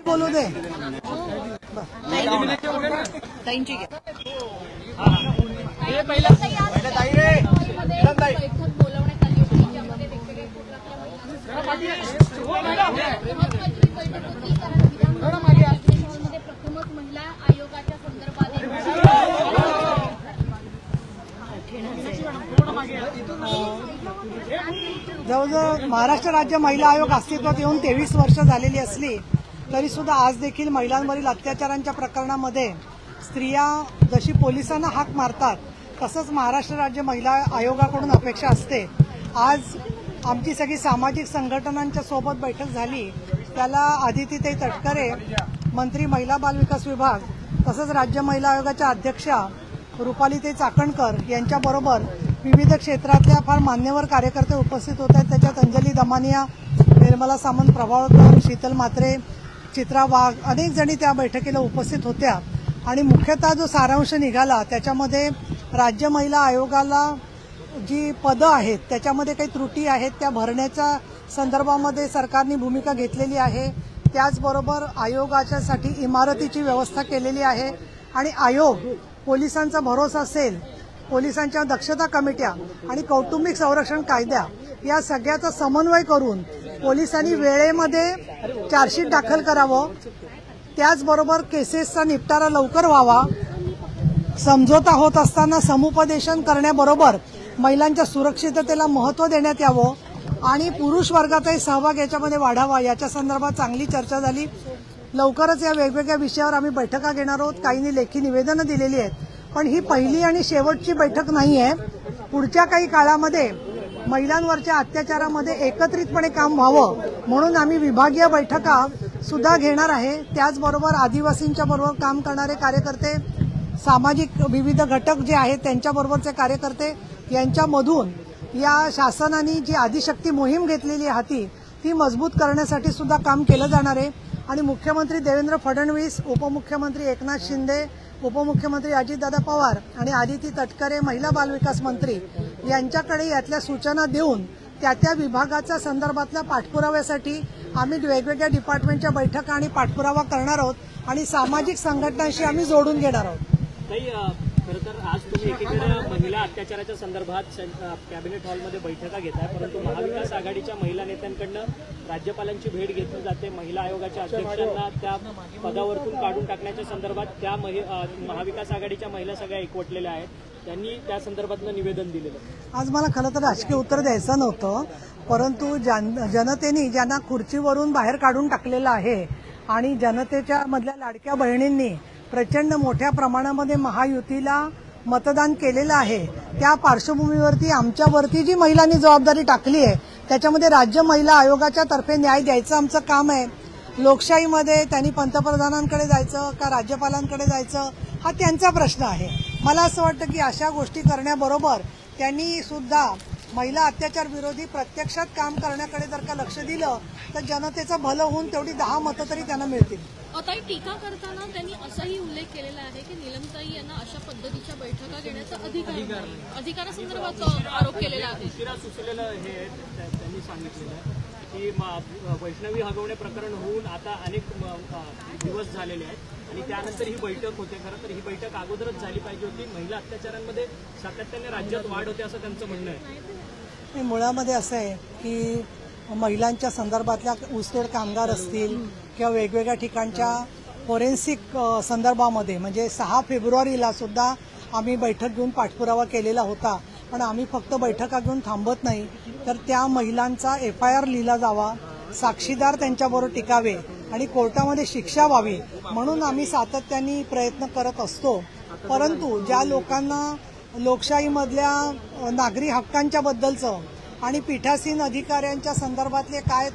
बोलू दे जवळजवळ महाराष्ट्र राज्य महिला आयोग अस्तित्वात येऊन 23 वर्ष झालेली असली तरी सुद्धा आज देखील महिलांवरील अत्याचारांच्या प्रकरणामध्ये स्त्रिया जशी पोलिसांना हाक मारतात तसंच महाराष्ट्र राज्य महिला आयोगाकडून अपेक्षा असते। आज आमची सगळी सामाजिक संघटनांच्या सोबत बैठक झाली, त्याला आदितीताई तटकरे मंत्री महिला बाल विकास विभाग तसंच राज्य महिला आयोगाच्या अध्यक्षा रुपालीताई चाकणकर यांच्याबरोबर विविध क्षेत्रातल्या फार मान्यवर कार्यकर्ते उपस्थित होत आहेत। त्याच्यात अंजली दमानिया, निर्मला सामंत, प्रभावळकर, शीतल म्हात्रे, चित्रा वाघ अनेक जणी त्या बैठकीला उपस्थित होत्या आणि मुख्यतः जो सारांश निघाला त्याच्यामध्ये राज्य महिला आयोगाला जी पदं आहेत त्याच्यामध्ये काही त्रुटी आहेत त्या भरण्याच्या संदर्भामध्ये सरकारने भूमिका घेतलेली आहे। त्याचबरोबर आयोगाच्यासाठी इमारतीची व्यवस्था केलेली आहे आणि आयोग पोलिसांचा भरोसा असेल, पोलिसांच्या दक्षता कमिट्या आणि कौटुंबिक संरक्षण कायदा या सगळ्याचा समन्वय करून पोलिसांनी वेळेमध्ये चार्जशीट दाखल करावं, त्याचबरोबर केसेसचा निपटारा लवकर व्हावा, समझोता होत असताना समुपदेशन करण्याबरोबर महिलांच्या सुरक्षिततेला महत्त्व देण्यात यावं आणि पुरुष वर्गाचाही सहभाग याच्यामध्ये वाढावा याच्या संदर्भात चांगली चर्चा झाली। लवकरच या वेगवेगळ्या विषयावर आम्ही बैठका घेणार आहोत, काहींनी लेखी निवेदनं दिलेली आहेत, पण ही पहिली आणि शेवटची बैठक नाही आहे। पुढच्या काही काळामध्ये महिलांवरच्या अत्याचारामध्ये एकत्रितपणे काम व्हावं म्हणून आम्ही विभागीय बैठका सुद्धा घेणार आहे। त्याचबरोबर आदिवासींच्या बरोबर काम करणारे कार्यकर्ते, सामाजिक विविध घटक जे आहेत त्यांच्याबरोबरचे कार्यकर्ते यांच्यामधून या शासनाने जी आदिशक्ती मोहीम घेतलेली हाती ती मजबूत करण्यासाठी सुद्धा काम केलं जाणार आहे आणि मुख्यमंत्री देवेंद्र फडणवीस, उपमुख्यमंत्री एकनाथ शिंदे, उपमुख्यमंत्री अजितदादा पवार आणि आदिती तटकरे महिला बाल विकास मंत्री यांच्याकडे यातल्या सूचना देऊन त्या विभागाच्या संदर्भातल्या पाठपुराव्यासाठी आम्ही वेगवेगळ्या डिपार्टमेंटच्या बैठका आणि पाठपुरावा करणार आहोत आणि सामाजिक संघटनांशी आम्ही जोडून घेणार आहोत। खरं तर आज तुम्ही एकीकडे महिला अत्याचाराच्या संदर्भात कॅबिनेट हॉलमध्ये बैठका घेताय, परंतु महाविकास आघाडीच्या महिला नेत्यांकडनं राज्यपालांची भेट घेतली जाते। महिला आयोगाच्या अध्यक्षांना त्या पदावरून काढून टाकण्याच्या संदर्भात त्या महाविकास आघाडीच्या महिला सगळ्या एकवटलेल्या आहेत, त्यांनी त्या संदर्भातलं निवेदन दिलेलं। आज मला खरं तर राजकीय उत्तर द्यायचं नव्हतं, परंतु जनतेने ज्यांना खुर्चीवरून बाहेर काढून टाकलेलं आहे आणि जनतेच्या मधल्या लाडक्या बहिणींनी प्रचंड मोठ्या प्रमाणामध्ये महायुतीला मतदान केलेलं आहे, त्या पार्श्वभूमीवरती आमच्यावरती जी महिलांनी जबाबदारी टाकली आहे त्याच्यामध्ये राज्य महिला आयोगाच्या तर्फे न्याय द्यायचं आमचं काम आहे। लोकशाहीमध्ये त्यांनी पंतप्रधानांकडे जायचं का राज्यपालांकडे जायचं हा त्यांचा प्रश्न आहे। मला असं वाटतं की अशा गोष्टी करण्याबरोबर त्यांनी सुद्धा महिला अत्याचार विरोधी प्रत्यक्षात काम करण्याकडे जर का लक्ष दिलं तर जनतेचं भलं होऊन तेवढी 10 मतं तरी त्यांना मिळतील। ताई, टीका करताना त्यांनी असाही उल्लेख केलेला आहे की नीलमताई यांना अशा पद्धतीच्या बैठका घेण्याचा अधिकारासंदर्भात आरोप केलेला आहे। सुचलेलं हे त्यांनी सांगितलेलं की वैष्णवी हगवणे प्रकरण होऊन आता अनेक दिवस झालेले आहेत आणि त्यानंतर ही बैठक होते। खरं तर ही बैठक अगोदरच झाली पाहिजे होती। महिला अत्याचारांमध्ये सातत्याने राज्यात वाढ होते असं त्यांचं म्हणणं आहे। मुळामध्ये असं आहे की महिलांच्या संदर्भातल्या ऊसतोड कामगार असतील किंवा वेगवेगळ्या ठिकाणच्या फोरेन्सिक संदर्भामध्ये म्हणजे 6 फेब्रुवारीला सुद्धा आम्ही बैठक घेऊन पाठपुरावा केलेला होता, पण आम्ही फक्त बैठका घेऊन थांबत नाही तर त्या महिलांचा FIR लिहिला जावा, साक्षीदार त्यांच्याबरोबर टिकावे आणि कोर्टामध्ये शिक्षा व्हावी म्हणून आम्ही सातत्याने प्रयत्न करत असतो। परंतु ज्या लोकांना लोकशाहीमधल्या नागरी हक्कांच्या बद्दलचं आणि पीठासीन अधिकाऱ्यांच्या संदर्भातले काय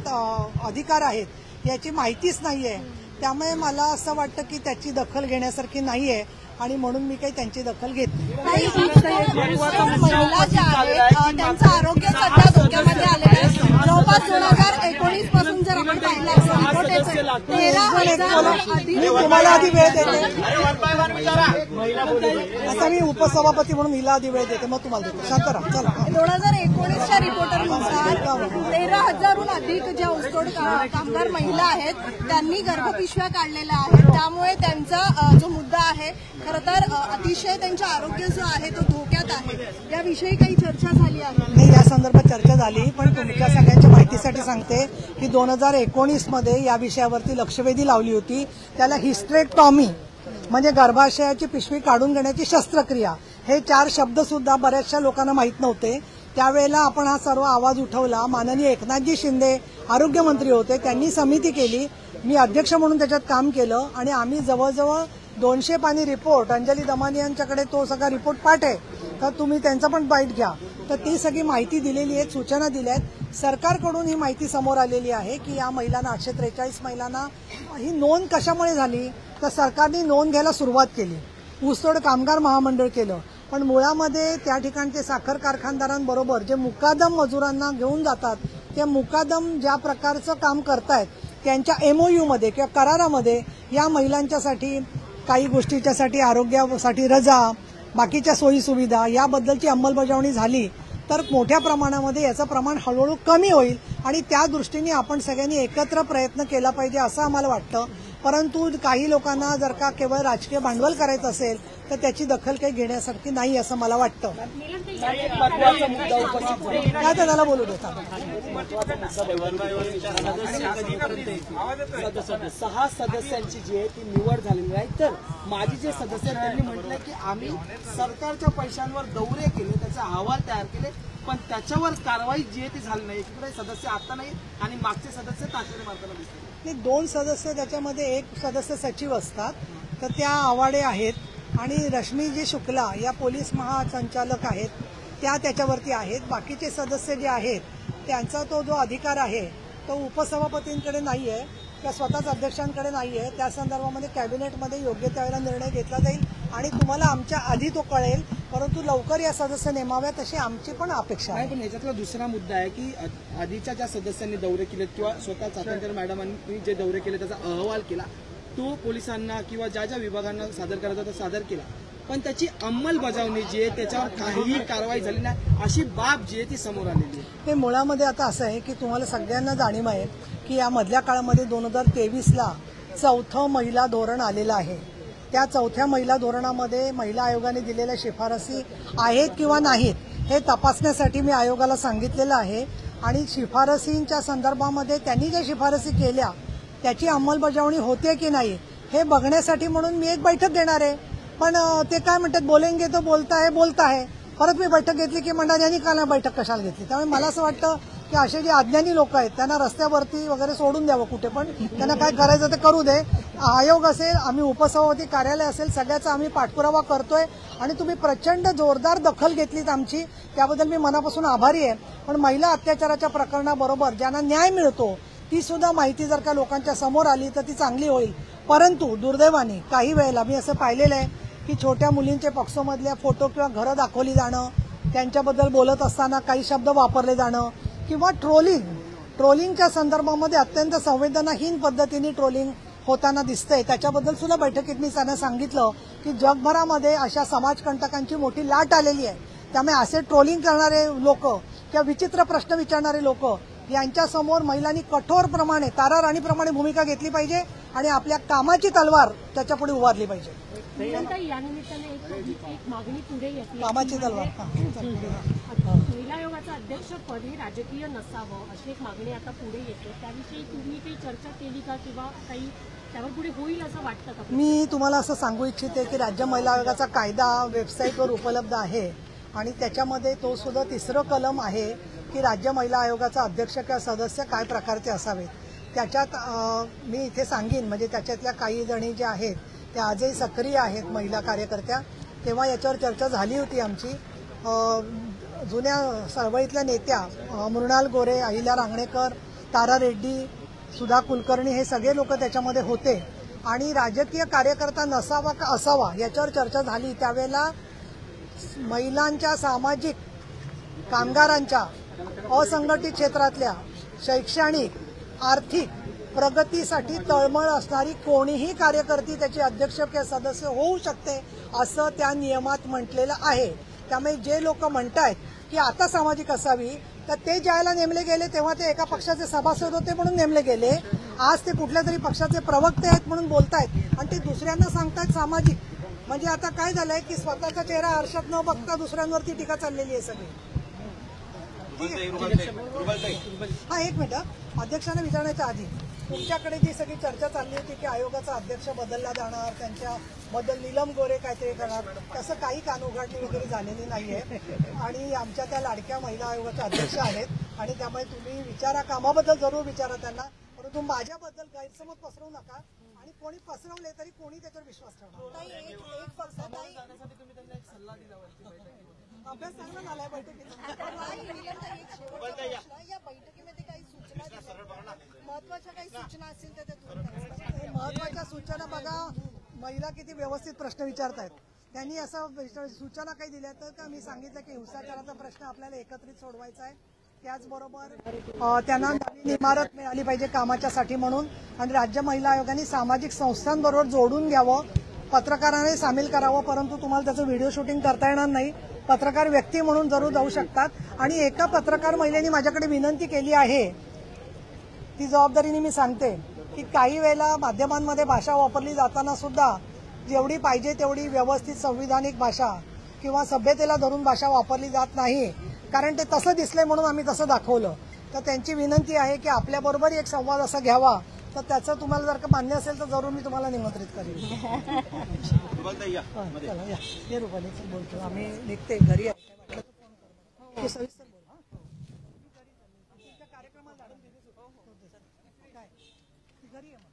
अधिकार आहेत याची माहितीच नाहीये, त्यामुळे मला असं वाटतं की त्याची दखल घेण्यासारखी नाहीये आणि म्हणून मी काही त्यांची दखल घेत नाही। महिला ज्या आहेत त्यांचं आरोग्य सध्या धोक्यामध्ये आलेलं आहे। जवळपास 2019 पासून जर आपण पाहिलं असेल 13,000 तुम्हाला आधी वेळ देते, आता मी उपसभापती म्हणून हिला आधी वेळ देते, मग तुम्हाला देते। शांत राहा, चला। 2019च्या रिपोर्टनुसार 13,000हून अधिक ज्या ऊसतोड कामगार महिला आहेत त्यांनी गर्भपिशव्या काढलेल्या आहेत. त्यामुळे त्यांचा जो मुद्दा आहे खरं तर अतिशय त्यांचे आरोग्य जो आहे तो धोक्यात आहे. याविषयी काही चर्चा झाली आहे? नाही, या संदर्भात चर्चा झाली, पण तुमच्या सगळ्यांच्या माहितीसाठी सांगते की 2019 मध्ये या विषयावरती लक्षवेधी लावली होती. त्याला हिस्टेरेक्टॉमी म्हणजे गर्भाशयाची पिशवी काढून घेण्याची शस्त्रक्रिया, हे 4 शब्द सुद्धा बऱ्याचशा लोकांना माहीत नव्हते. त्यावेळेला आपण हा सर्व आवाज उठवला. माननीय एकनाथजी शिंदे आरोग्यमंत्री होते, त्यांनी समिती केली, मी अध्यक्ष म्हणून त्याच्यात काम केलं आणि आम्ही जवळजवळ 200 पानी रिपोर्ट, अंजली दमानी यांच्याकडे तो सगळा रिपोर्ट पाठ आहे, तर तुम्ही त्यांचा पण बाईट घ्या. तर ती सगळी माहिती दिलेली आहे, सूचना दिल्या आहेत. सरकारकडून ही माहिती समोर आलेली आहे की या महिलांना 843 महिलांना ही नोंद कशामुळे झाली, तर सरकारने नोंद घ्यायला सुरुवात केली, ऊसतोड कामगार महामंडळ केलं, पण मुळामध्ये त्या ठिकाणचे साखर कारखानदारांबरोबर जे मुकादम मजुरांना घेऊन जातात, ते मुकादम ज्या प्रकारचं काम करतायत त्यांच्या MOU मध्ये किंवा करारामध्ये या महिलांच्यासाठी काही गोष्टीच्यासाठी आरोग्यासाठी रजा, बाकीच्या सोयी सुविधा याबद्दलची अंमलबजावणी झाली तर मोठ्या प्रमाणामध्ये याचं प्रमाण हळूहळू कमी होईल आणि त्या दृष्टीने आपण सगळ्यांनी एकत्र प्रयत्न केला पाहिजे असं आम्हाला वाटतं. परंतु काही लोकांना जर का केवळ राजकीय भांडवल करायचं असेल तर त्याची दखल काही घेण्यासारखी नाही असं मला वाटतं. काय तर त्याला बोलू देता. 6 सदस्यांची जी आहे ती निवड झालेली आहे. तर माजी जे सदस्य आहेत त्यांनी म्हटलंय की आम्ही सरकारच्या पैशांवर दौरे केले, त्याचा अहवाल तयार केले, पण त्याच्यावर कारवाई जी आहे ती झाली नाही. एकीकडे सदस्य आता नाही आणि मागचे सदस्य ताकदीने मारताना दिसले. 2 सदस्य, त्याच्यामध्ये एक सदस्य सचिव असतात, तर त्या आवाडे आहेत आणि रश्मीजी शुक्ला या पोलीस महासंचालक आहेत, त्या त्याच्यावरती आहेत. बाकीचे सदस्य जे आहेत त्यांचा तो जो अधिकार आहे तो उपसभापतींकडे नाही आहे किंवा स्वतःच अध्यक्षांकडे नाही आहे. त्या संदर्भामध्ये कॅबिनेटमध्ये योग्य त्यावेळेला निर्णय घेतला जाईल आणि तुम्हाला आमच्या आधी तो कळेल, परंतु लवकर या सदस्य नेमाव्यात अशी आमची पण अपेक्षा आहे. पण याच्यातला दुसरा मुद्दा आहे की आधीच्या ज्या सदस्यांनी दौरे केले किंवा स्वतः चाकणकर मॅडमांनी जे दौरे केले त्याचा अहवाल केला, तो पोलिसांना किंवा ज्या ज्या विभागांना सादर करायचा तो सादर केला, पण त्याची अंमलबजावणी जी आहे त्याच्यावर काहीही कारवाई झाली नाही अशी बाब जी आहे ती समोर आलेली आहे. ते मुळामध्ये आता असं आहे की तुम्हाला सगळ्यांना जाणीव आहे की या मधल्या काळामध्ये 2023ला 4थं महिला धोरण आलेलं आहे. त्या 4थ्या महिला धोरणामध्ये महिला आयोगाने दिलेल्या शिफारसी आहेत किंवा नाहीत हे तपासण्यासाठी मी आयोगाला सांगितलेलं आहे आणि शिफारसींच्या संदर्भामध्ये त्यांनी ज्या शिफारसी केल्या त्याची अंमलबजावणी होते की नाही हे बघण्यासाठी म्हणून मी एक बैठक देणार आहे. पण ते काय म्हणतात, बोलेंगे तो बोलता है. परत मी बैठक घेतली की म्हणतात यांनी काल बैठक कशाला घेतली. त्यामुळे मला असं वाटतं की असे जे अज्ञानी लोक आहेत त्यांना रस्त्यावरती वगैरे सोडून द्यावं, कुठे पण त्यांना काय करायचं ते करू दे. आयोग असेल, आम्ही उपसभापती कार्यालय असेल, सगळ्याचा आम्ही पाठपुरावा करतोय आणि तुम्ही प्रचंड जोरदार दखल घेतलीत आमची, त्याबद्दल मी मनापासून आभारी आहे. पण महिला अत्याचाराच्या प्रकरणाबरोबर ज्यांना न्याय मिळतो ती सुद्धा माहिती जर का लोकांच्या समोर आली तर ती चांगली होईल. परंतु दुर्दैवाने काही वेळेला मी असं पाहिलेलं आहे की छोट्या मुलींचे पॉक्सोमधल्या फोटो किंवा घरं दाखवली जाणं, त्यांच्याबद्दल बोलत असताना काही शब्द वापरले जाणं किंवा ट्रोलिंगच्या संदर्भामध्ये अत्यंत संवेदनाहीन पद्धतीने ट्रोलिंग होताना दिसतंय. त्याच्याबद्दल सुद्धा बैठकीत मी त्यांना सांगितलं की जगभरामध्ये अशा समाजकंटकांची मोठी लाट आलेली आहे. त्यामुळे असे ट्रोलिंग करणारे लोक किंवा विचित्र प्रश्न विचारणारे लोक यांच्यासमोर महिलांनी कठोरप्रमाणे तारा राणीप्रमाणे भूमिका घेतली पाहिजे आणि आपल्या कामाची तलवार त्याच्यापुढे उभारली पाहिजे. या निमित्ताने एक मागणी पुढे येते, कामाची तलवार. महिला आयोगाचं अध्यक्षपद हे राजकीय नसावं अशी एक मागणी आता पुढे येते. त्याविषयी तुम्ही काही चर्चा केली का किंवा काही त्यावर पुढे होईल असं वाटतं का? मी तुम्हाला असं सांगू इच्छिते की राज्य महिला आयोगाचा कायदा वेबसाईटवर उपलब्ध आहे आणि त्याच्यामध्ये तो सुद्धा 3रं कलम आहे की राज्य महिला आयोगाचा अध्यक्ष किंवा सदस्य काय प्रकारचे असावेत. त्याच्यात मी इथे सांगेन म्हणजे त्याच्यातल्या काही जणी ज्या आहेत त्या आजही सक्रिय आहेत महिला कार्यकर्त्या. तेव्हा याच्यावर चर्चा झाली होती आमची. जुन्या चळवळीतल्या नेत्या मृणाल गोरे, अहिल्या रांगणेकर, तारा रेड्डी, सुधा कुलकर्णी हे सगळे लोक त्याच्यामध्ये होते आणि राजकीय कार्यकर्ता नसावा का असावा याच्यावर चर्चा झाली. त्यावेळेला महिलांच्या, सामाजिक कामगारांच्या, असंघटित क्षेत्रातल्या शैक्षणिक, आर्थिक प्रगतीसाठी तळमळ असणारी कोणीही कार्यकर्ती त्याची अध्यक्ष किंवा सदस्य होऊ शकते असं त्या नियमात म्हटलेलं आहे. त्यामुळे जे लोक म्हणतायत की आता सामाजिक असावी, तर ते ज्यावेळेला नेमले गेले तेव्हा ते एका पक्षाचे सभासद होते म्हणून नेमले गेले. आज ते कुठल्या तरी पक्षाचे प्रवक्ते आहेत म्हणून बोलतायत आणि ते दुसऱ्यांना सांगतायत सामाजिक. म्हणजे आता काय झालंय की स्वतःचा चेहरा आरशात न बघता दुसऱ्यांवरती टीका चाललेली आहे सगळी. हा, एक मिनिट. अध्यक्षांना विचारण्याच्या आधी तुमच्याकडे जी सगळी चर्चा चालली होती की आयोगाचा अध्यक्ष बदलला जाणार, त्यांच्याबद्दल नीलम गोरे काहीतरी करणार, तसं काही कानउघाडणी वगैरे झालेली नाहीये. आणि आमच्या त्या लाडक्या महिला आयोगाच्या अध्यक्ष आहेत आणि त्यामुळे तुम्ही विचारा, कामाबद्दल जरूर विचारा त्यांना, परंतु माझ्याबद्दल गैरसमज पसरवू नका. आणि कोणी पसरवले तरी कोणी त्याच्यावर विश्वास ठेवणार. अभ्यास चांगला झालाय बैठकीत. या बैठकीमध्ये काही सूचना दिल्या, महत्वाच्या काही सूचना असतील तर त्या महत्वाच्या सूचना बघा, महिला किती व्यवस्थित प्रश्न विचारतायत. त्यांनी असं सूचना काही दिल्या तर मी सांगितलं की हिंसाचाराचा प्रश्न आपल्याला एकत्रित सोडवायचा आहे. त्याचबरोबर त्यांना नवीन इमारत मिळाली पाहिजे कामाच्यासाठी म्हणून, आणि राज्य महिला आयोगाने सामाजिक संस्थांबरोबर जोडून घ्यावं, पत्रकारांनाही सामील करावं. परंतु तुम्हाला त्याचं व्हिडिओ शूटिंग करता येणार नाही. पत्रकार व्यक्ती म्हणून जरूर जाऊ शकतात. आणि एका पत्रकार महिलेने माझ्याकडे विनंती केली आहे, ती जबाबदारीने मी सांगते की काही वेळेला माध्यमांमध्ये भाषा वापरली जाताना सुद्धा जेवढी पाहिजे तेवढी व्यवस्थित संविधानिक भाषा किंवा सभ्यतेला धरून भाषा वापरली जात नाही, कारण ते तसं दिसलंय म्हणून आम्ही तसं दाखवलं. तर त्यांची विनंती आहे की आपल्याबरोबर एक संवाद असा घ्यावा. तर त्याचं तुम्हाला जर का मान्य असेल तर जरूर मी तुम्हाला निमंत्रित करेन. चला या, हे रुपालीचं बोलतो. आम्ही निघते घरी आहे. सविस्तर बोल. तुमच्या कार्यक्रमाला काय घरी आहे.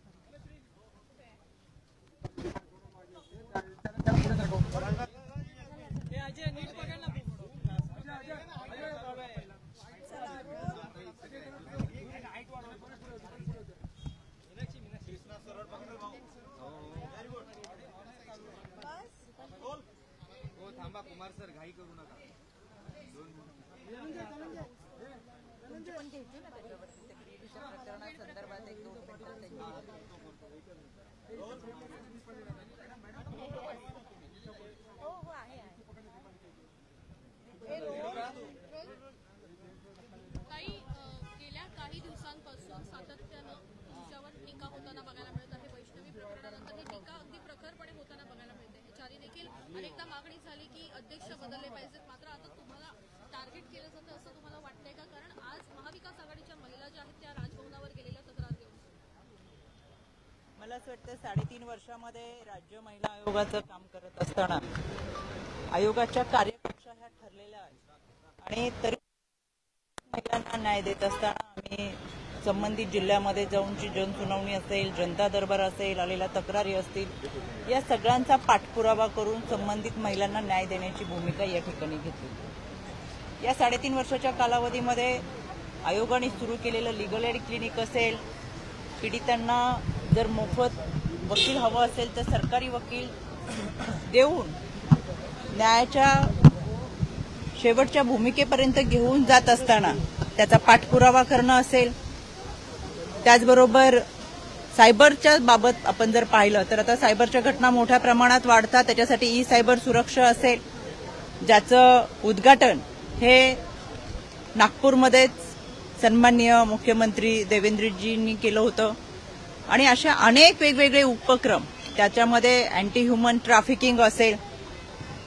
कुमार सर घाई करू नका. प्रकरणासंदर्भात एक 2 मिनिटं गेल्या काही दिवसांपासून सातत्यानं तुमच्यावर टीका होताना बघायला मिळत आहे. वैष्णवी प्रकरणानंतर ही टीका अगदी प्रखरपणे होताना बघायला मिळते. ह्याच्याआधी देखील अनेकदा मागणी झाली की अध्यक्ष बदलले पाहिजेत, मात्र आता तुम्हाला टार्गेट केलं जातं असं तुम्हाला वाटतंय का? कारण आज महाविकास आघाडीच्या महिला ज्या आहेत त्या राजभवनावर गेलेल्या तक्रार देऊन. मला असं वाटतं 3.5 वर्षामध्ये राज्य महिला आयोगाचं काम करत असताना आयोगाच्या कार्यकक्षा ह्या ठरलेल्या आहेत आणि तरी महिलांना न्याय देत असताना आम्ही संबंधित जिल्ह्यामध्ये जाऊन जी जनसुनावणी असेल, जनता दरबार असेल, आलेल्या तक्रारी असतील, या सगळ्यांचा पाठपुरावा करून संबंधित महिलांना न्याय देण्याची भूमिका या ठिकाणी घेतली. या 3.5 वर्षाच्या कालावधीमध्ये आयोगाने सुरू केलेलं लीगल एड क्लिनिक असेल, पीडितांना जर मोफत वकील हवं असेल तर सरकारी वकील देऊन न्यायाच्या शेवटच्या भूमिकेपर्यंत घेऊन जात असताना त्याचा पाठपुरावा करणं असेल. त्याचबरोबर सायबरच्या बाबत आपण जर पाहिलं तर आता सायबरच्या घटना मोठ्या प्रमाणात वाढतात. त्याच्यासाठी ई सायबर सुरक्षा असेल, ज्याचं उद्घाटन हे नागपूरमध्येच सन्माननीय मुख्यमंत्री देवेंद्रजींनी केलं होतं. आणि अशा अनेक वेगवेगळे उपक्रम, त्याच्यामध्ये अँटी ह्युमन ट्रॅफिकिंग असेल,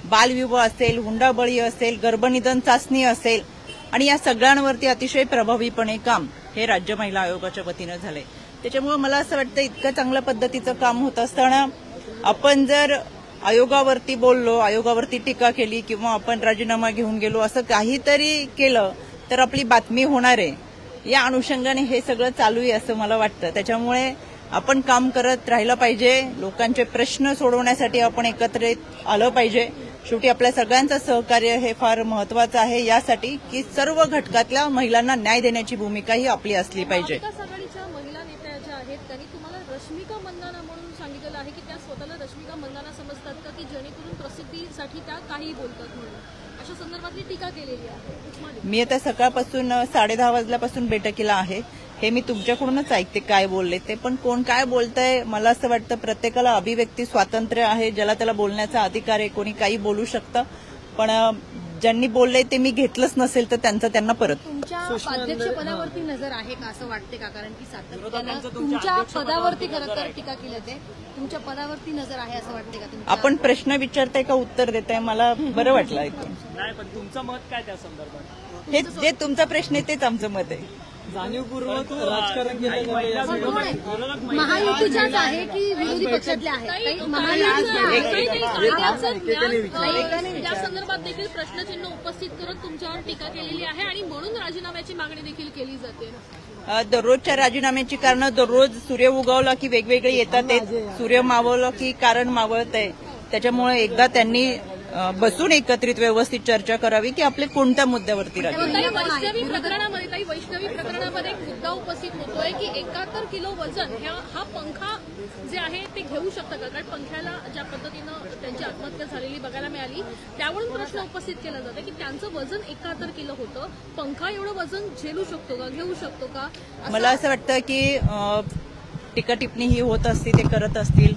बालविवाह असेल, हुंडाबळी असेल, गर्भनिधन चाचणी असेल, आणि या सगळ्यांवरती अतिशय प्रभावीपणे काम हे राज्य महिला आयोगाच्या वतीनं झालंय. त्याच्यामुळे मला असं वाटतं इतकं चांगल्या पद्धतीचं काम होत असताना आपण जर आयोगावरती बोललो, आयोगावरती टीका केली किंवा आपण राजीनामा घेऊन गेलो असं काहीतरी केलं तर आपली बातमी होणार आहे. या अनुषंगाने हे सगळं चालू आहे असं मला वाटतं. त्याच्यामुळे आपण काम करत राहिलं पाहिजे. लोकांचे प्रश्न सोडवण्यासाठी आपण एकत्रित आलं पाहिजे. शेवटी आपल्या सगळ्यांचं सहकार्य हे फार महत्वाचं आहे यासाठी की सर्व घटकातल्या महिलांना न्याय देण्याची भूमिका ही आपली असली पाहिजे. महाविकास आघाडीच्या महिला नेत्या ज्या आहेत त्यांनी तुम्हाला रश्मिका मंदाना म्हणून सांगितलेलं आहे की त्या स्वतःला रश्मिका मंदाना समजतात का, की जेणेकरून प्रसिद्धीसाठी त्या काही बोलतात म्हणून अशा संदर्भातली टीका केलेली आहे. मी आता सकाळपासून 10:30 वाजल्यापासून बैठकीला आहे. हे मी तुमच्याकडूनच ऐकते काय बोलले ते, पण कोण काय बोलतंय मला असं वाटतं प्रत्येकाला अभिव्यक्ती स्वातंत्र्य आहे, ज्याला त्याला बोलण्याचा अधिकार आहे, कोणी काही बोलू शकतं. पण ज्यांनी बोलले ते मी घेतलंच नसेल तर त्यांचं त्यांना परत. तुमच्या अध्यक्षपदावरती नजर आहे का असं वाटते का? कारण की सातत्यानं तुमच्या पदावरती खरं तर टीका केली जाते. तुमच्या पदावरती नजर आहे असं वाटते का तुमच्या? आपण प्रश्न विचारताय का उत्तर देताय? मला बरं वाटलं ऐकून. नाही, पण तुमचं मत काय त्या संदर्भात? हे जे तुमचा प्रश्न आहे तेच आमचं मत आहे. जाणीवपूर्वक राजकारण केलं महायुतीच्याच आहे की विरोधी पक्षातल्या आहेत? या संदर्भात देखील प्रश्नचिन्ह उपस्थित करत तुमच्यावर टीका केलेली आहे आणि म्हणून राजीनाम्याची मागणी देखील केली जाते. दररोजच्या राजीनाम्याची कारणं दररोज सूर्य उगवला की वेगवेगळे येतात. सूर्य मावळलं की कारण मावळत आहे. त्याच्यामुळे एकदा त्यांनी बसून एकत्रित व्यवस्थित चर्चा करावी की आपले कोणत्या मुद्द्यावरती राजीनामे. वैष्णवी प्रकरणामध्ये एक मुद्दा उपस्थित होतोय की 71 किलो वजन हा पंखा जे आहे ते घेऊ शकतं का? कारण पंख्याला ज्या पद्धतीनं त्यांची आत्महत्या झालेली बघायला मिळाली त्यावरून प्रश्न उपस्थित केला जातो की त्यांचं वजन 71 किलो होतं. पंखा एवढं वजन झेलू शकतो का, घेऊ शकतो का? मला असं वाटतं की टीका टिप्पणी ही होत असते, ते करत असतील.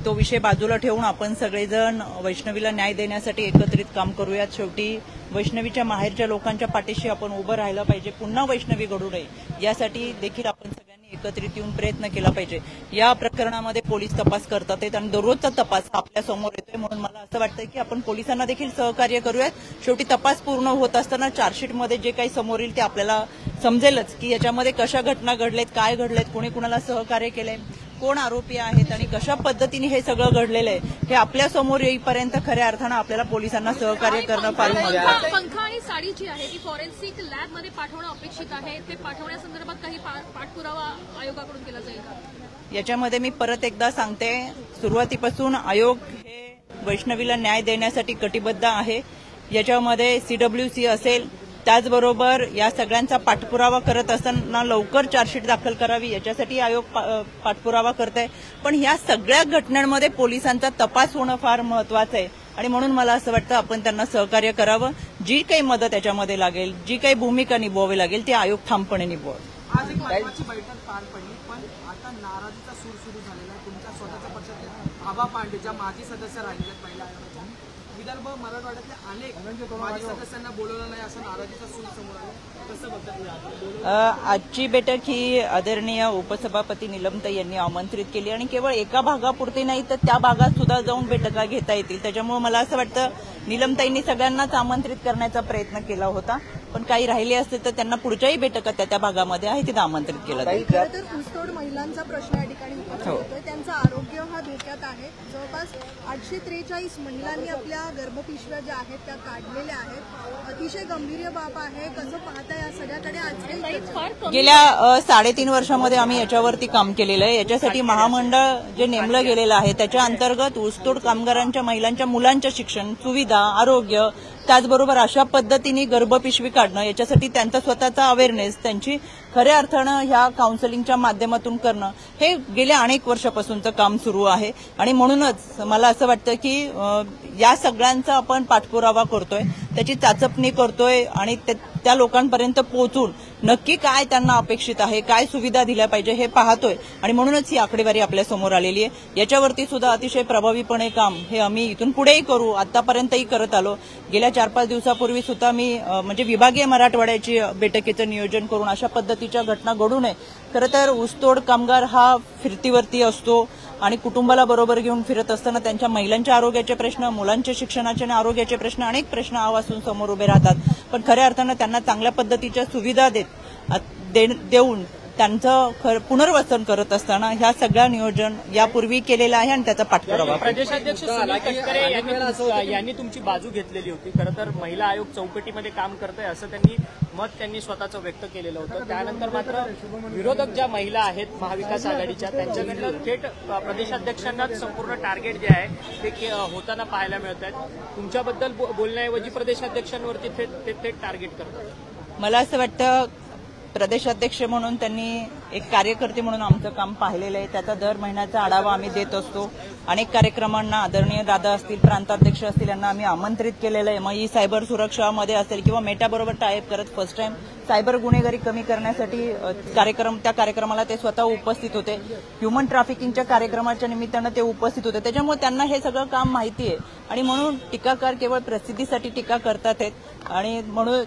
तो विषय बाजूला ठेवून आपण सगळेजण वैष्णवीला न्याय देण्यासाठी एकत्रित काम करूयात. शेवटी वैष्णवीच्या माहेरच्या लोकांच्या पाठीशी आपण उभं राहायला पाहिजे. पुन्हा वैष्णवी घडू नये यासाठी देखील आपण सगळ्यांनी एकत्रित येऊन प्रयत्न केला पाहिजे. या प्रकरणामध्ये पोलीस तपास करतात आहेत आणि दररोजचा तपास आपल्या समोर येतोय. म्हणून मला असं वाटतं की आपण पोलिसांना देखील सहकार्य करूयात. शेवटी तपास पूर्ण होत असताना चार्जशीटमध्ये जे काही समोर येईल ते आपल्याला समजेलच की याच्यामध्ये कशा घटना घडल्यात, काय घडलेत, कोणी कुणाला सहकार्य केलंय, कोण आरोपी आहेत आणि कशा पद्धतीने हे सगळं घडलेलं आहे हे आपल्या समोर येईपर्यंत खऱ्या अर्थानं आपल्याला पोलिसांना सहकार्य करणं फार महत्त्वाचं आहे. पंखा आणि साडी जी आहे ती फॉरेन्सिक लॅबमध्ये पाठवणं अपेक्षित आहे. ते पाठवण्यासंदर्भात काही पाठपुरावा आयोगाकडून केला जाईल का? याच्यामध्ये मी परत एकदा सांगते, सुरुवातीपासून आयोग हे वैष्णवीला न्याय देण्यासाठी कटिबद्ध आहे. याच्यामध्ये CWC असेल, त्याचबरोबर या सगळ्यांचा पाठपुरावा करत असताना लवकर चार्जशीट दाखल करावी याच्यासाठी आयोग पाठपुरावा करत आहे. पण ह्या सगळ्या घटनांमध्ये पोलिसांचा तपास होणं फार महत्वाचं आहे आणि म्हणून मला असं वाटतं आपण त्यांना सहकार्य करावं. जी काही मदत याच्यामध्ये लागेल, जी काही भूमिका निभवावी लागेल ती आयोग ठामपणे निभवेल. आज एक महत्वाची बैठक पार पडली, पण आता नाराजीचा सूर सुरू झालेला आहे. तुमच्या स्वतःच्या पक्षातले आबा पांडे ज्या माजी सदस्य राहिलेल्या पहिल्या आयोगाच्या, विदर्भ मराठवाड्यातल्या अनेक माजी सदस्यांना बोलवलं नाही असं नाराजीचा सूर समोर आला. कसं बघतात? आजची बैठक ही आदरणीय उपसभापती निलमताई यांनी आमंत्रित केली आणि केवळ एका भागापुरती नाही तर त्या भागात सुद्धा जाऊन बैठका घेता येतील. त्याच्यामुळे मला असं वाटतं निलमताईंनी सगळ्यांनाच आमंत्रित करण्याचा प्रयत्न केला होता. पण काही राहिले असते तर त्यांना पुढच्याही बैठका त्या भागामध्ये आहे तिथं आमंत्रित केलं जाईल. खरं तर ऊसतोड महिलांचा प्रश्न या ठिकाणी उपस्थित होतोय. त्यांचं आरोग्य हा धोक्यात आहे. जवळपास 843 महिलांनी आपल्या गर्भपिशव्या ज्या आहेत त्या काढलेल्या आहेत. अतिशय गंभीर बाब आहे. कसं पाहता या सगळ्याकडे आजकाल? गेल्या 3.5 वर्षामध्ये आम्ही याच्यावरती काम केलेलं आहे. याच्यासाठी महामंडळ जे नेमलं गेलेलं आहे त्याच्या अंतर्गत ऊसतोड कामगारांच्या महिलांच्या मुलांच्या शिक्षण, सुविधा, आरोग्य, त्याचबरोबर अशा पद्धतीने गर्भपिशवी काढणं याच्यासाठी त्यांचा स्वतःचा अवेअरनेस, त्यांची खऱ्या अर्थानं ह्या काउन्सिलिंगच्या माध्यमातून करणं हे गेल्या अनेक वर्षापासूनचं काम सुरू आहे. आणि म्हणूनच मला असं वाटतं की या सगळ्यांचा आपण पाठपुरावा करतोय, त्याची चाचपणी करतोय आणि त्या लोकांपर्यंत पोहोचून नक्की काय त्यांना अपेक्षित आहे, काय सुविधा दिल्या पाहिजे हे पाहतोय आणि म्हणूनच ही आकडेवारी आपल्या समोर आलेली आहे. याच्यावरती सुद्धा अतिशय प्रभावीपणे काम हे आम्ही इथून पुढेही करू, आतापर्यंतही करत आलो. गेल्या 4-5 दिवसापूर्वी सुद्धा मी म्हणजे विभागीय मराठवाड्याची बैठकीचं नियोजन करून अशा पद्धतीच्या घटना घडू नये. खरं तर ऊसतोड कामगार हा फिरतीवरती असतो आणि कुटुंबाला बरोबर घेऊन फिरत असताना त्यांच्या महिलांच्या आरोग्याचे प्रश्न, मुलांच्या शिक्षणाचे आणि आरोग्याचे प्रश्न, अनेक प्रश्न आवासून समोर उभे राहतात. पण खऱ्या अर्थानं त्यांना चांगल्या पद्धतीच्या सुविधा देऊन त्यांचं पुनर्वसन करत असताना ह्या सगळ्या नियोजन यापूर्वी केलेलं आहे आणि त्याचा पाठपुरावा. प्रदेशाध्यक्ष सुनील तटकरे यांनी तुमची बाजू घेतलेली होती. खरं तर महिला आयोग चौकटीमध्ये काम करतोय असं त्यांनी स्वतःचं व्यक्त केलेलं होतं. त्यानंतर मात्र विरोधक ज्या महिला आहेत महाविकास आघाडीच्या त्यांच्याकडनं थेट प्रदेशाध्यक्षांनाच संपूर्ण टार्गेट जे आहे ते होताना पाहायला मिळत आहेत. तुमच्याबद्दल बोलण्याऐवजी प्रदेशाध्यक्षांवरती थेट टार्गेट करतात. मला असं वाटतं प्रदेशाध्यक्ष म्हणून त्यांनी एक कार्यकर्ते म्हणून आमचं काम पाहिलेलं आहे. त्याचा दर महिन्याचा आढावा आम्ही देत असतो. अनेक कार्यक्रमांना आदरणीय दादा असतील, प्रांताध्यक्ष असतील, यांना आम्ही आमंत्रित केलेलं आहे. मग ही सायबर सुरक्षामध्ये असेल किंवा मेटाबरोबर टायअप करत फर्स्ट टाइम सायबर गुन्हेगारी कमी करण्यासाठी त्या कार्यक्रमाला ते स्वतः उपस्थित होते. ह्युमन ट्रॅफिकिंगच्या कार्यक्रमाच्या निमित्तानं ते उपस्थित होते. त्याच्यामुळे त्यांना हे सगळं काम माहिती आहे आणि म्हणून टीकाकार केवळ प्रसिद्धीसाठी टीका करतात आहेत आणि म्हणून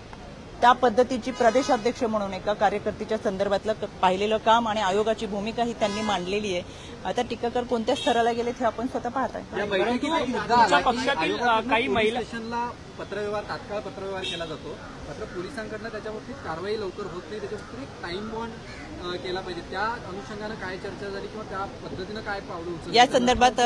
त्या पद्धतीची प्रदेशाध्यक्ष म्हणून एका कार्यकर्त्याच्या संदर्भातलं पाहिलेलं काम आणि आयोगाची भूमिका ही त्यांनी मांडलेली आहे. आता टीकाकार कोणत्या स्तराला गेलेत हे आपण स्वतः पाहताय. तुमच्या पक्षातील काही महिला स्टेशनला पत्रव्यवहार तात्काळ पत्रव्यवहार केला जातो, मात्र पोलिसांकडनं त्याच्यावरती कारवाई लवकर होत नाही. त्याच्यावरती एक टाइम बॉन्ड केला पाहिजे. त्या अनुषंगानं काय चर्चा झाली किंवा त्या पद्धतीनं काय पावलं उचलली? या संदर्भात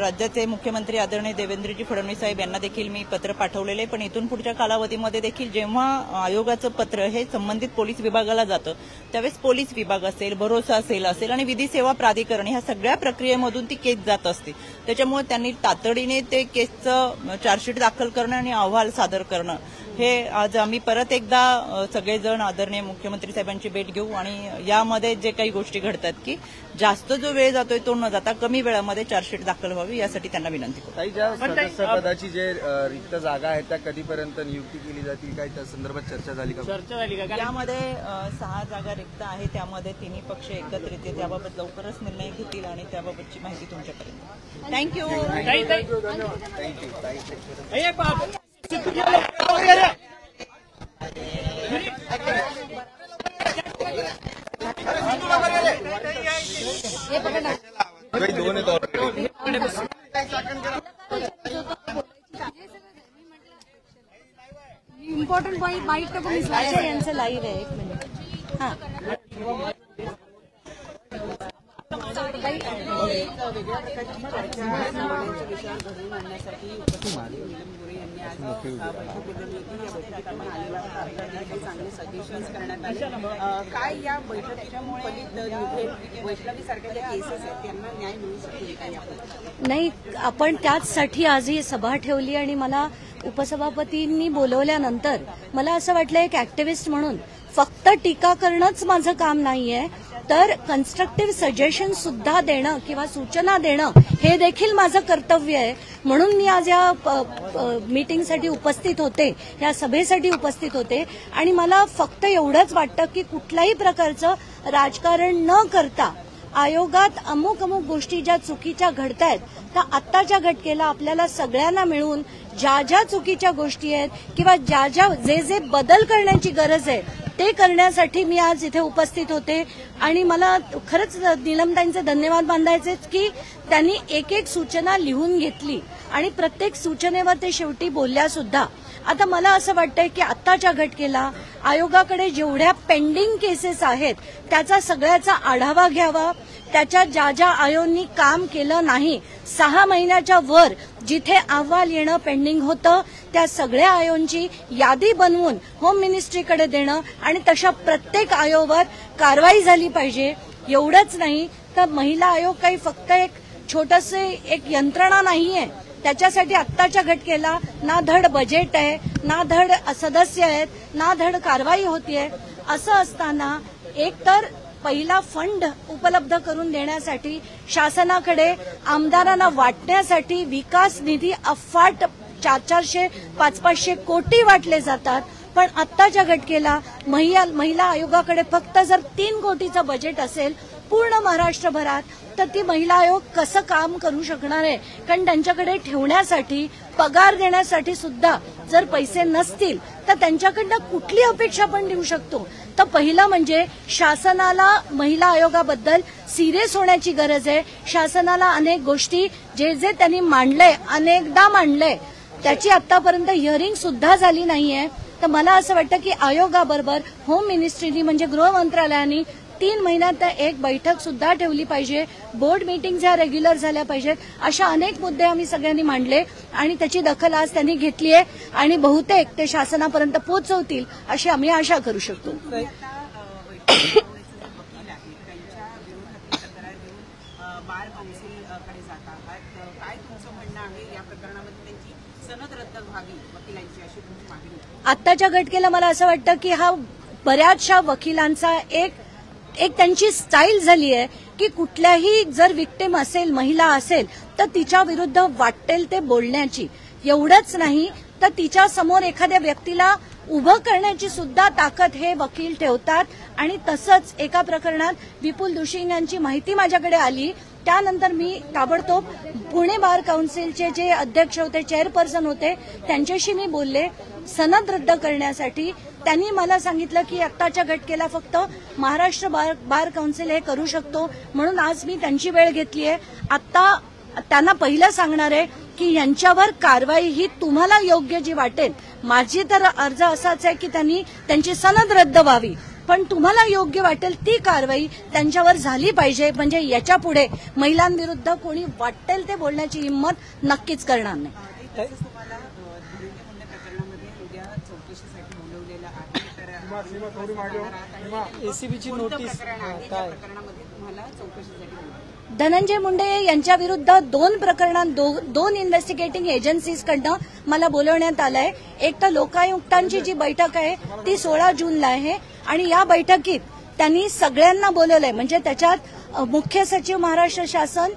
राज्याचे मुख्यमंत्री आदरणीय देवेंद्रजी फडणवीस साहेब यांना देखील मी पत्र पाठवलेले आहे. पण इथून पुढच्या कालावधीमध्ये देखील जेव्हा आयोगाचं पत्र हे संबंधित पोलीस विभागाला जातं त्यावेळेस पोलीस विभाग असेल, भरोसा असेल आणि विधी सेवा प्राधिकरण ह्या सगळ्या प्रक्रियेमधून ती केस जात असते. त्याच्यामुळे त्यांनी तातडीने ते केसचं चार्जशीट दाखल करणं आणि अहवाल सादर करणं हे आज आम्ही परत एकदा सगळेजण आदरणीय मुख्यमंत्री साहेबांची भेट घेऊ आणि यामध्ये जे काही गोष्टी घडतात की जास्त जो वेळ जातोय तो न जाता कमी वेळामध्ये चार्जशीट दाखल व्हावी यासाठी त्यांना विनंती करू. काही ज्या सदस्यपदाची जे रिक्त जागा आहेत त्या कधीपर्यंत नियुक्ती केली जातील, काही त्या संदर्भात चर्चा झाली का? यामध्ये 6 जागा रिक्त आहे. त्यामध्ये तिन्ही पक्ष एकत्रित येते. त्याबाबत लवकरच निर्णय घेतील आणि त्याबाबतची माहिती तुमच्यापर्यंत. थँक्यू. इम्पॉर्टंट पॉईंट माहीत नको मिसळायचं. यांचं लाईव्ह आहे. 1 मिनिट. हां, काय या बैठकीमुळे वैष्णवी सारख्या ज्या केसेस आहेत त्यांना न्याय मिळू शकेल? नाही, आपण त्याचसाठी आज ही सभा ठेवली आणि मला उपसभापतींनी बोलवल्यानंतर मला असं वाटलं एक ऍक्टिव्हिस्ट म्हणून फक्त टीका करणंच माझं काम नाहीये, तर कन्स्ट्रक्टिव्ह सजेशन सुद्धा देणं किंवा सूचना देणं हे देखील माझं कर्तव्य आहे. म्हणून मी आज या मीटिंगसाठी उपस्थित होते, या सभेसाठी उपस्थित होते आणि मला फक्त एवढंच वाटतं की कुठल्याही प्रकारचं राजकारण न करता आयोगात अमुक गोष्टी ज्या चुकीच्या घडतायत त्या आत्ताच्या घटकेला आपल्याला सगळ्यांना मिळून ज्या ज्या चुकीच्या गोष्टी आहेत किंवा जे बदल करण्याची गरज आहे ते करण्यासाठी मी आज इथे उपस्थित होते. आणि मला खरंच नीलमताईंचे धन्यवाद मानायचे की त्यांनी एक सूचना लिहून घेतली आणि प्रत्येक सूचनेवर ते शेवटी बोलल्या सुद्धा. आता मला असं वाटतंय की आत्ताच्या घटकेला आयोगाकडे जेवढ्या पेंडिंग केसेस आहेत त्याचा सगळ्याचा आढावा घ्यावा. त्याच्या ज्या आयोगांनी काम केलं नाही, 6 महिन्याच्या वर जिथे अहवाल येणं पेंडिंग होतं त्या सगळ्या आयोगांची यादी बनवून होम मिनिस्ट्रीकडे देणं आणि तशा प्रत्येक आयोगावर कारवाई झाली पाहिजे. एवढंच नाही तर महिला आयोग काही फक्त एक छोटंसं एक यंत्रणा नाहीये. त्याच्यासाठी आत्ताच्या घटकेला ना धड बजेट आहे, ना धड सदस्य आहेत, ना धड कारवाई होतीये. असं असताना एक तर पहिला फंड उपलब्ध करून देण्यासाठी शासनाकडे आमदारांना वाटण्यासाठी विकास निधी अफाट 400-400, 500-500 कोटी वाटले जातात. पण आत्ताच्या घटकेला महिला आयोगाकडे फक्त जर 3 कोटीचं बजेट असेल पूर्ण महाराष्ट्रभरात तर ती महिला आयोग कसं काम करू शकणार आहे? कारण त्यांच्याकडे ठेवण्यासाठी, पगार देण्यासाठी सुद्धा जर पैसे नसतील तर त्यांच्याकडनं कुठली अपेक्षा आपण देऊ शकतो? तर पहिलं म्हणजे शासनाला महिला आयोगाबद्दल सिरियस होण्याची गरज आहे. शासनाला अनेक गोष्टी जे त्यांनी मांडलंय, अनेकदा मांडलंय, त्याची आतापर्यंत हिअरिंग सुद्धा झाली नाहीये. तर मला असं वाटतं की आयोगाबरोबर होम मिनिस्ट्रीनी म्हणजे गृह मंत्रालयाने 3 महिन्यात एक बैठक सुद्धा ठेवली पाहिजे. बोर्ड मीटिंग ह्या रेग्युलर झाल्या पाहिजेत. अशा अनेक मुद्दे आम्ही सगळ्यांनी मांडले आणि त्याची दखल आज त्यांनी घेतली आहे आणि बहुतेक ते शासनापर्यंत पोहोचवतील अशी आम्ही आशा करू शकतो. बार काउन्सिलकडे जात आहात, काय तुमचं म्हणणं आहे या प्रकरणामध्ये? त्यांची सनद रद्द व्हावी वकिलांची अशी तुमची मागणी. आत्ताच्या घटकेला मला असं वाटतं की हा बऱ्याचशा वकिलांचा एक त्यांची स्टाईल झाली आहे की कुठल्याही जर विक्टिम असेल, महिला असेल, तर तिच्या विरुद्ध वाटेल ते बोलण्याची. एवढंच नाही तर तिच्या समोर एखाद्या व्यक्तीला उभं करण्याची सुद्धा ताकद हे वकील ठेवतात. आणि तसंच एका प्रकरणात विपुल दुशिंग यांची माहिती माझ्याकडे आली, त्यानंतर मी ताबडतोब पुणे बार काउन्सिलचे जे अध्यक्ष होते, चेअरपर्सन होते, त्यांच्याशी मी बोलले सनद रद्द करण्यासाठी. त्यांनी मला सांगितलं की आत्ताच्या घटकेला फक्त महाराष्ट्र बार काउन्सिल हे करू शकतो, म्हणून आज मी त्यांची वेळ घेतली आहे. आता त्यांना पहिलं सांगणार आहे की यांच्यावर कारवाई ही तुम्हाला योग्य जी वाटेल. माझी तर अर्ज असाच आहे की त्यांची सनद रद्द व्हावी, पण तुम्हाला योग्य वाटेल ती कारवाई त्यांच्यावर झाली पाहिजे. म्हणजे याच्या पुढे महिलांविरुद्ध कोणी वाटेल ते बोलण्याची हिंमत नक्कीच करणार नाही. तुम्हाला धनंजय मुंडे प्रकरणामध्ये उद्या चौकशीसाठी बोलवलेलं आहे. एसीबीची नोटीस काय प्रकरणामध्ये तुम्हाला चौकशीसाठी बोलवलं. धनंजय मुंडे यांच्या विरुद्ध दोन प्रकरणात दोन इन्व्हेस्टिगेटिंग एजन्सीजकडनं मला बोलवण्यात आलंय. एक तर लोकायुक्तांची जी बैठक आहे ती 16 जूनला आहे आणि या बैठकीत त्यांनी सगळ्यांना बोलवलंय. म्हणजे त्याच्यात मुख्य सचिव महाराष्ट्र शासन,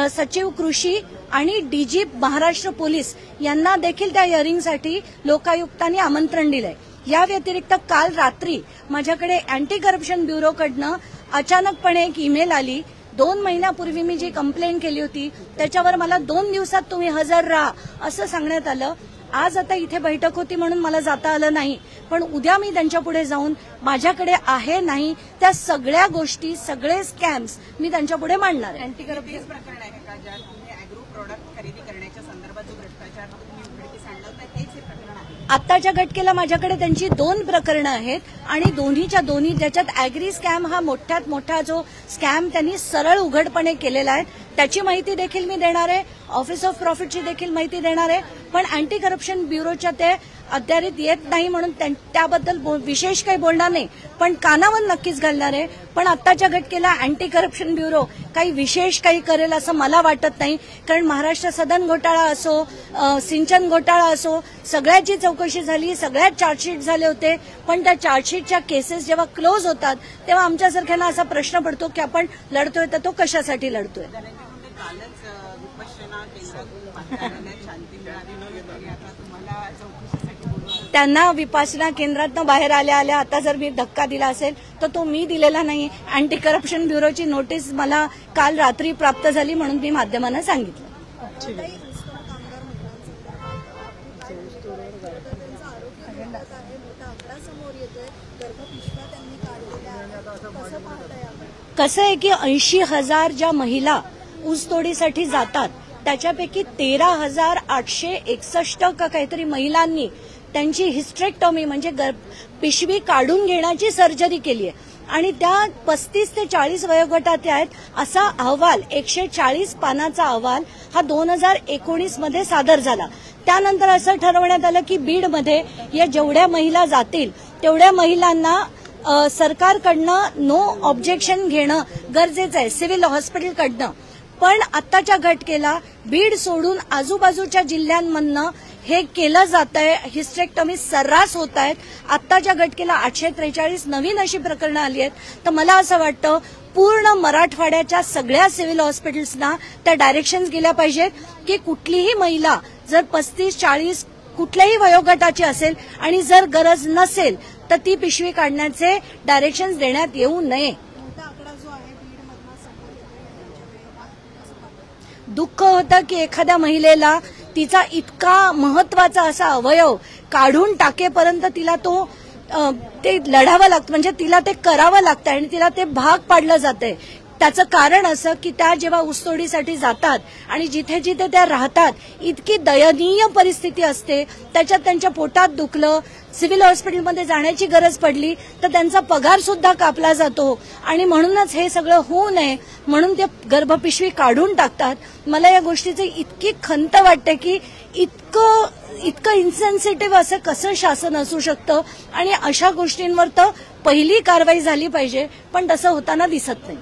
सचिव कृषी आणि डीजी महाराष्ट्र पोलीस यांना देखील त्या हिअरिंगसाठी लोकायुक्तांनी आमंत्रण दिलंय. या व्यतिरिक्त काल रात्री माझ्याकडे अँटी करप्शन ब्युरोकडनं अचानकपणे एक ईमेल आली. 2 महिन्यापूर्वी मी जी कंप्लेंट केली होती त्याच्यावर मला 2 दिवसात तुम्ही हजर राहा असं सांगण्यात आलं. आज आता इथे बैठक होती म्हणून मला जाता आलं नाही, पण उद्या मी त्यांच्या पुढे जाऊन माझ्याकडे आहे नाही त्या सगळ्या गोष्टी, सगळे स्कॅम्स मी त्यांच्या पुढे मांडणार आहे. अँटी करप्शन प्रकरण आहे का ज्यात तुम्ही अॅग्रो प्रोडक्ट खरेदी करण्याच्या संदर्भात जो भ्रष्टाचार तुम्ही उघडकीस आणला होता हेच हे प्रकरण आहे? आत्ताच्या घटकेला माझ्याकडे त्यांची 2 प्रकरणं आहेत आणि दोन्हीच्या दोन्ही ज्याच्यात अॅग्री स्कॅम हा मोठ्यात मोठा जो स्कॅम त्यांनी सरळ उघडपणे केलेला आहे त्याची माहिती देखील मी देणार आहे. ऑफिस ऑफ प्रॉफिटची देखील माहिती देणार आहे. पण अँटी करप्शन ब्युरोच्या ते अद्यारीत येत नाही म्हणून त्याबद्दल विशेष काही बोलणार नाही, पण कानावर नक्कीच घालणार आहे. पण आत्ताच्या घटकेला अँटी करप्शन ब्युरो काही विशेष काही करेल असं मला वाटत नाही, कारण महाराष्ट्र सदन घोटाळा असो, सिंचन घोटाळा असो, सगळ्याची चौकशी झाली, सगळ्यात चार्जशीट झाले होते. पण त्या चार्जशीटच्या केसेस जेव्हा क्लोज होतात तेव्हा आमच्यासारख्यांना असा प्रश्न पडतो की आपण लढतोय तर तो कशासाठी लढतोय. कालच विपश्यना केंद्रातून शांती मिळाली आणि आता तुम्हाला चौकशीसाठी बोलवलं. त्यांना विपश्यना केंद्रातनं बाहेर आल्या आता जर मी धक्का दिला असेल तर तो मी दिलेला नाही. अँटी करप्शन ब्युरोची नोटीस मला काल रात्री प्राप्त झाली म्हणून मी माध्यमांना सांगितलं. कसं आहे की 80,000 ज्या महिला ऊसतोडीसाठी जातात त्याच्यापैकी 13,861 का काहीतरी महिलांनी त्यांची हिस्टेरेक्टॉमी म्हणजे पिशवी काढून घेण्याची सर्जरी केली आहे आणि त्या 35 ते 40 वयोगटात आहेत. असा अहवाल 140 पानाचा अहवाल हा 2019 मध्ये सादर झाला. त्यानंतर असं ठरवण्यात आलं की बीडमध्ये या जेवढ्या महिला जातील तेवढ्या महिलांना सरकारकडनं नो ऑब्जेक्शन घेणं गरजेचं आहे, सिव्हिल हॉस्पिटलकडनं. पण आत्ताच्या घटकेला बीड सोडून आजूबाजूच्या जिल्ह्यांमधनं हे केलं जात आहे. हिस्टेरेक्टॉमी सर्रास होत आहेत. आत्ताच्या घटकेला 843 नवीन अशी प्रकरणं आली आहेत. तर मला असं वाटतं पूर्ण मराठवाड्याच्या सगळ्या सिव्हिल हॉस्पिटल्सना त्या डायरेक्शन्स गेल्या पाहिजेत की कुठलीही महिला जर 35-40 कुठल्याही वयोगटाची असेल आणि जर गरज नसेल तर ती पिशवी काढण्याचे डायरेक्शन्स देण्यात येऊ नये. दुःख होतं की एखाद्या महिलेला तिचा इतका महत्वाचा असा अवयव काढून टाकेपर्यंत तिला ते लढावं लागतं, म्हणजे तिला ते करावं लागतं आणि तिला ते भाग पाडलं जातंय. त्याचं कारण असं की त्या जेव्हा ऊसतोडीसाठी जातात आणि जिथे जिथे त्या राहतात इतकी दयनीय परिस्थिती असते, त्याच्यात त्यांच्या पोटात दुखलं, सिव्हिल हॉस्पिटलमध्ये जाण्याची गरज पडली तर त्यांचा पगार सुद्धा कापला जातो आणि म्हणूनच हे सगळं होऊ नये म्हणून ते गर्भपिशवी काढून टाकतात. मला या गोष्टीची इतकी खंत वाटते की इतकं इन्सेन्सिटिव्ह असं कसं शासन असू शकतं आणि अशा गोष्टींवर तर पहिली कारवाई झाली पाहिजे, पण तसं होताना दिसत नाही.